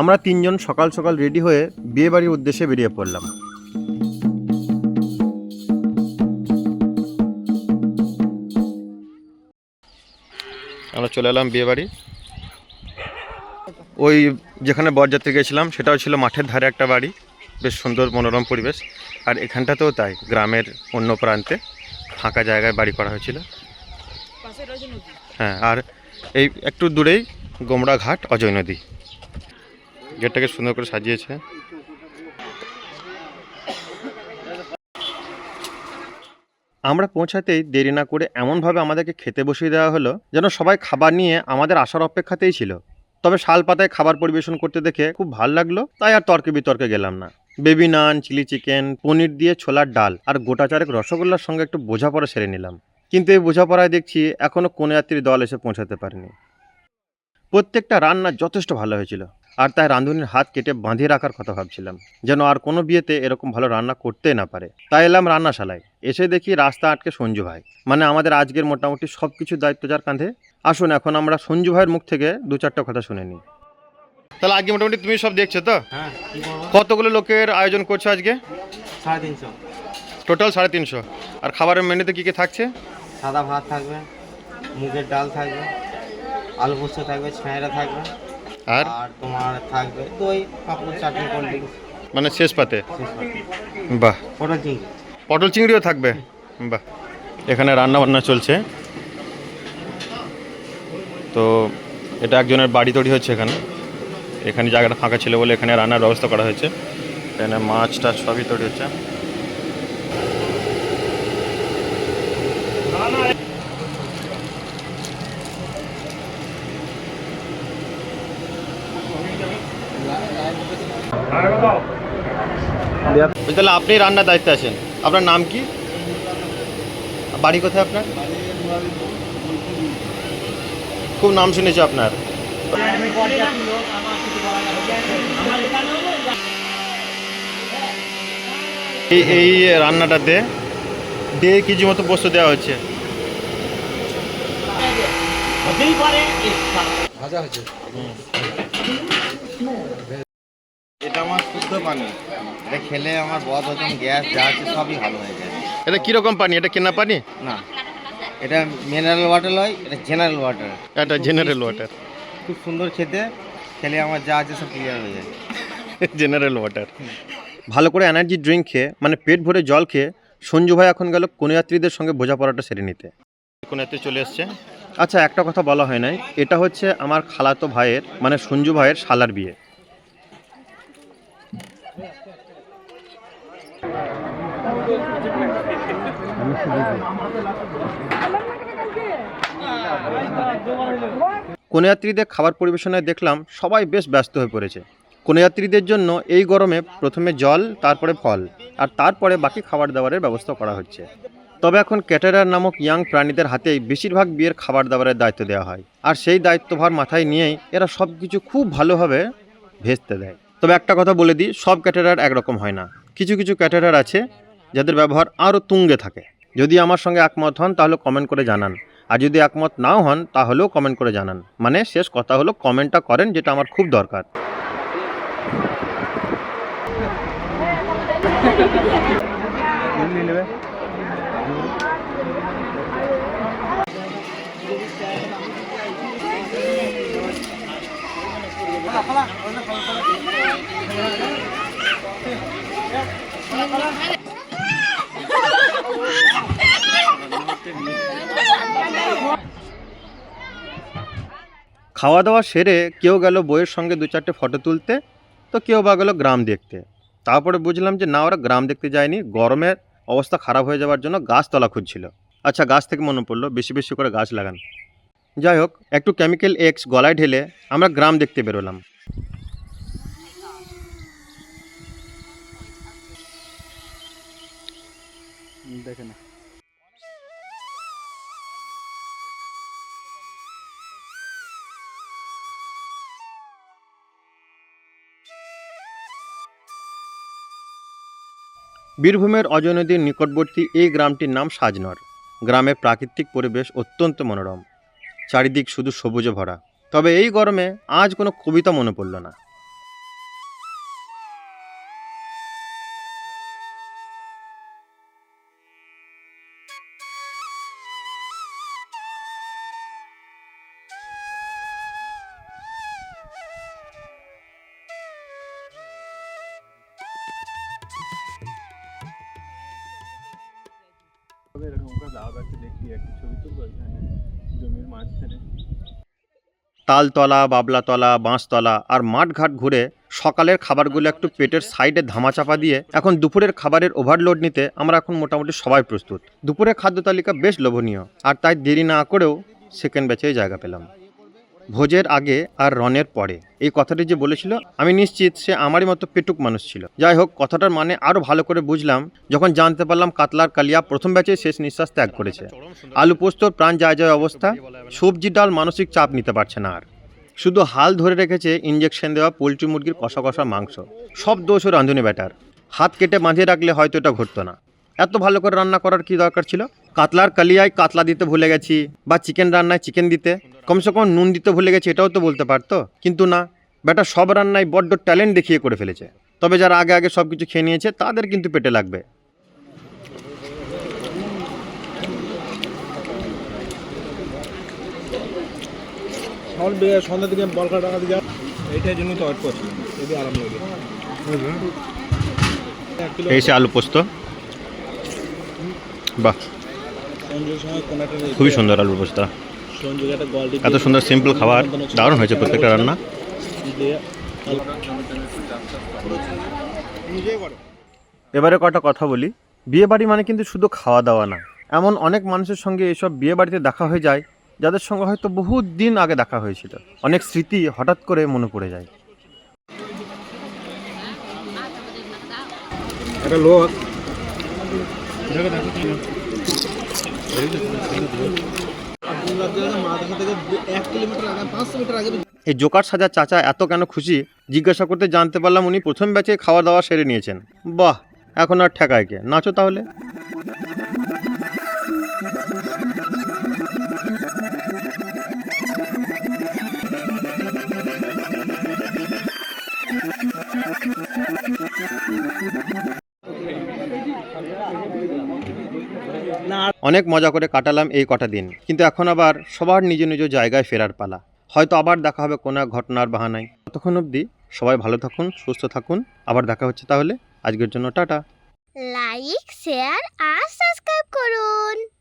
আমরা তিনজন সকাল সকাল রেডি হয়ে বিয়ে বাড়ির উদ্দেশ্যে বেরিয়ে পড়লাম। আমরা চলে এলাম বিয়ে বাড়ি। ওই যেখানে বরযাত্রী গেছিলাম সেটাও ছিল মাঠের ধারে একটা বাড়ি, বেশ সুন্দর মনোরম পরিবেশ। আর এখানটাতেও তাই, গ্রামের অন্য প্রান্তে ফাঁকা জায়গায় বাড়ি করা হয়েছিল। হ্যাঁ, আর এই একটু দূরেই গোমড়া ঘাট, অজয় নদী। গেটটাকে সুন্দর করে সাজিয়েছে। আমরা পৌঁছাতেই দেরি না করে এমনভাবে আমাদেরকে খেতে বসিয়ে দেওয়া হলো যেন সবাই খাবার নিয়ে আমাদের আসার অপেক্ষাতেই ছিল। তবে শাল পাতায় খাবার পরিবেশন করতে দেখে খুব ভালো লাগলো, তাই আর তর্কে বিতর্কে গেলাম না। বেবি নান, চিলি চিকেন, পনির দিয়ে ছোলার ডাল আর গোটা চারেক রসগোল্লার সঙ্গে একটু বোঝাপড়া সেরে নিলাম। কিন্তু এই বোঝাপড়ায় দেখছি এখনো কন্যাযাত্রীর দল এসে পৌঁছাতে পারেনি। প্রত্যেকটা রান্না যথেষ্ট ভালো হয়েছিল, আর তাই রাঁধুনির হাত কেটে বাঁধিয়ে রাখার কথা ভাবছিলাম, যেন আর কোনো বিয়েতে এরকম ভালো রান্না করতে না পারে। তাই এলাম রান্নাশালায়। এসে দেখি রাস্তা আটকে সঞ্জু ভাই, মানে আমাদের আজকের মোটামুটি সব কিছুর দায়িত্ব যার কাঁধে। আসুন এখন আমরা সঞ্জু ভাইয়ের মুখ থেকে দু চারটা কথা শুনে নিই। তাহলে আজকে মোটামুটি তুমি সব দেখছো তো? হ্যাঁ, কতগুলো লোকের আয়োজন করছো আজকে? 350। টোটাল 350। আর খাবারের মেনুতে কী কী থাকছে? সাদা ভাত থাকবে, মুগের ডাল থাকবে, আলু পোস্ত থাকবে, ছাঁয়রা থাকবে, আর আর তোমার থাকবে দই, পাঁপড়, চাটনি, কোল্ড ড্রিঙ্কস। মানে শেষ পাতে? বাহ। পটল চিংড়ি। পটল চিংড়িও থাকবে? বাহ। এখানে রান্না বান্না চলছে। তো এটা একজনের বাড়ি তৈরি হচ্ছে এখানে। এখানে জায়গাটা ফাঁকা ছিল বলে এখানে রান্নার ব্যবস্থা করা হয়েছে। এখানে মাছ টাছ সবই তৈরি হচ্ছে। তাহলে আপনি রান্নার দায়িত্বে আছেন। আপনার নাম কি? বাড়ি কোথায় আপনার? খুব নাম শুনেছি আপনার। এই রান্নাটাতে 1.5 কেজি মতো পোস্ত দেওয়া হচ্ছে। এটা আমার শুদ্ধ পানি, এটা খেলে আমার বদ হজম, গ্যাস যা আছে সবই ভালো হয়ে যায়। এটা কীরকম পানি? এটা কেনা পানি? না, এটা মিনারেল ওয়াটার নয়, এটা জেনারেল ওয়াটার। এটা জেনারেল ওয়াটার। খুব সুন্দর খেতে, খেলে আমার যা আছে সব ক্লিয়ার হয়ে যায়। General water. ভালো করে এনার্জি ড্রিঙ্ক খেয়ে, মানে পেট ভরে জল খেয়ে সঞ্জু ভাই এখন গেল কন্যাযাত্রীদের সঙ্গে বোঝাপড়াটা সেরে নিতে। কন্যাযাত্রী চলে এসছে। আচ্ছা, একটা কথা বলা হয় নাই, এটা হচ্ছে আমার খালাতো ভাইয়ের, মানে সঞ্জু ভাইয়ের শালার বিয়ে। কন্যাযাত্রীদের খাবার পরিবেশনায় দেখলাম সবাই বেশ ব্যস্ত হয়ে পড়েছে। কন্যাযাত্রীদের জন্য এই গরমে প্রথমে জল, তারপরে ফল, আর তারপরে বাকি খাবার দাবারের ব্যবস্থা করা হচ্ছে। তবে এখন ক্যাটারার নামক ইয়াং প্রাণীদের হাতেই বেশিরভাগ বিয়ের খাবার দাবারের দায়িত্ব দেওয়া হয়, আর সেই দায়িত্বভার মাথায় নিয়েই এরা সব কিছু খুব ভালোভাবে ভেস্তে দেয়। তবে একটা কথা বলে দিই, সব ক্যাটারার একরকম হয় না। কিছু কিছু ক্যাটারার আছে যাদের ব্যবহার আরও তুঙ্গে থাকে। যদি আমার সঙ্গে একমত হন তাহলে কমেন্ট করে জানান, আর যদি একমত নাও হন তাহলেও কমেন্ট করে জানান। মানে শেষ কথা হলো কমেন্টটা করেন, যেটা আমার খুব দরকার। খাওয়া দাওয়া সেরে কেউ গেল বইয়ের সঙ্গে দু চারটে ফটো তুলতে, তো কেউ বা গেল গ্রাম দেখতে। তারপরে বুঝলাম যে না, ওরা গ্রাম দেখতে যায়নি, গরমের অবস্থা খারাপ হয়ে যাওয়ার জন্য গাছতলা খুঁজছিল। আচ্ছা, গাছ থেকে মনে পড়লো বেশি বেশি করে গাছ লাগান। যাই হোক, একটু কেমিক্যাল এক্স গলায় ঢেলে আমরা গ্রাম দেখতে বেরোলাম। দেখে না। বীরভূমের অজয় নদীর নিকটবর্তী এই গ্রামটির নাম সাজনর। গ্রামের প্রাকৃতিক পরিবেশ অত্যন্ত মনোরম, চারিদিক শুধু সবুজে ভরা। তবে এই গরমে আজ কোনো কবিতা মনে পড়ল না। এরকম করে দাও গাছে দেখি একটা ছবি তুলবো এখানে জমির মাঝখানে। তালতলা, বাবলাতলা, বাঁশতলা আর মাঠঘাট ঘুরে সকালের খাবারগুলো একটু পেটের সাইডে ধামাচাপা দিয়ে এখন দুপুরের খাবারের ওভারলোড নিতে আমরা এখন মোটামুটি সবাই প্রস্তুত। দুপুরের খাদ্য তালিকা বেশ লোভনীয়, আর তাই দেরি না করেও সেকেন্ড ব্যাচেই জায়গা পেলাম। ভোজের আগে আর রনের পরে এই কথাটি যে বলেছিল, আমি নিশ্চিত সে আমারই মতো পেটুক মানুষ ছিল। যাই হোক, কথাটার মানে আরও ভালো করে বুঝলাম যখন জানতে পারলাম কাতলার কালিয়া প্রথম ব্যাচে শেষ নিঃশ্বাস ত্যাগ করেছে। আলু পোস্তর প্রাণ যায় যায় অবস্থা, সবজি ডাল মানসিক চাপ নিতে পারছে না আর, শুধু হাল ধরে রেখেছে ইঞ্জেকশন দেওয়া পোলট্রি মুরগির কষা কষা মাংস। সব দোষ ও রাঁধুনি ব্যাটার, হাত কেটে বাঁধিয়ে রাখলে হয়তো এটা ঘটতো না। এত ভালো করে রান্না করার কি দরকার ছিল? কাতলার কালিয়ায় কাতলা দিতে ভুলে গেছি, বা চিকেন রান্নায় চিকেন দিতে কমসে কম নুন দিতে ভুলে গেছি, এটাও তো বলতে পারতো। কিন্তু না, ব্যাটা সব রান্নায় বড্ড ট্যালেন্ট দেখিয়ে করে ফেলেছে। তবে যারা আগে আগে সব কিছু খেয়ে নিয়েছে তাদের কিন্তু পেটে লাগবে। সন্ধ্যা থেকে বলকা টাকা দিয়ে এইটার জন্য তো ওয়েট করছিলাম, যদি আরাম লাগে। এই সে আলু পোস্ত, বাহ, সঞ্জয়ের সময় কোনো একটা খুবই সুন্দর আলু পোস্ত। সঞ্জয় একটা গোয়ালটি এত সুন্দর সিম্পল খাবার, দারুণ হয়েছে প্রত্যেকটা রান্না। দিয়ে এবারে কটা কথা বলি। বিয়ে বাড়ি মানে কিন্তু শুধু খাওয়া দাওয়া না, এমন অনেক মানুষের সঙ্গে এসব বিয়ে বাড়িতে দেখা হয়ে যায় যাদের সঙ্গে হয়তো বহু দিন আগে দেখা হয়েছিল। অনেক স্মৃতি হঠাৎ করে মনে পড়ে যায়। একটা লোক এই জোকার সাজা চাচা এত কেন খুশি জিজ্ঞাসা করতে জানতে পারলাম উনি প্রথম ব্যাচে খাওয়া দাওয়া সেরে নিয়েছেন। বাহ, এখন আর ঠেকায় কে, নাচো তাহলে। অনেক মজা করে কাটালাম এই কটা দিন, কিন্তু এখন আবার সবার নিজ নিজ জায়গায় ফেরার পালা। হয়তো আবার দেখা হবে কোনো এক ঘটনার বাহানায়। ততক্ষণ অবধি সবাই ভালো থাকুন, সুস্থ থাকুন। আবার দেখা হচ্ছে তাহলে। আজকের জন্য টাটা। লাইক, শেয়ার আর সাবস্ক্রাইব।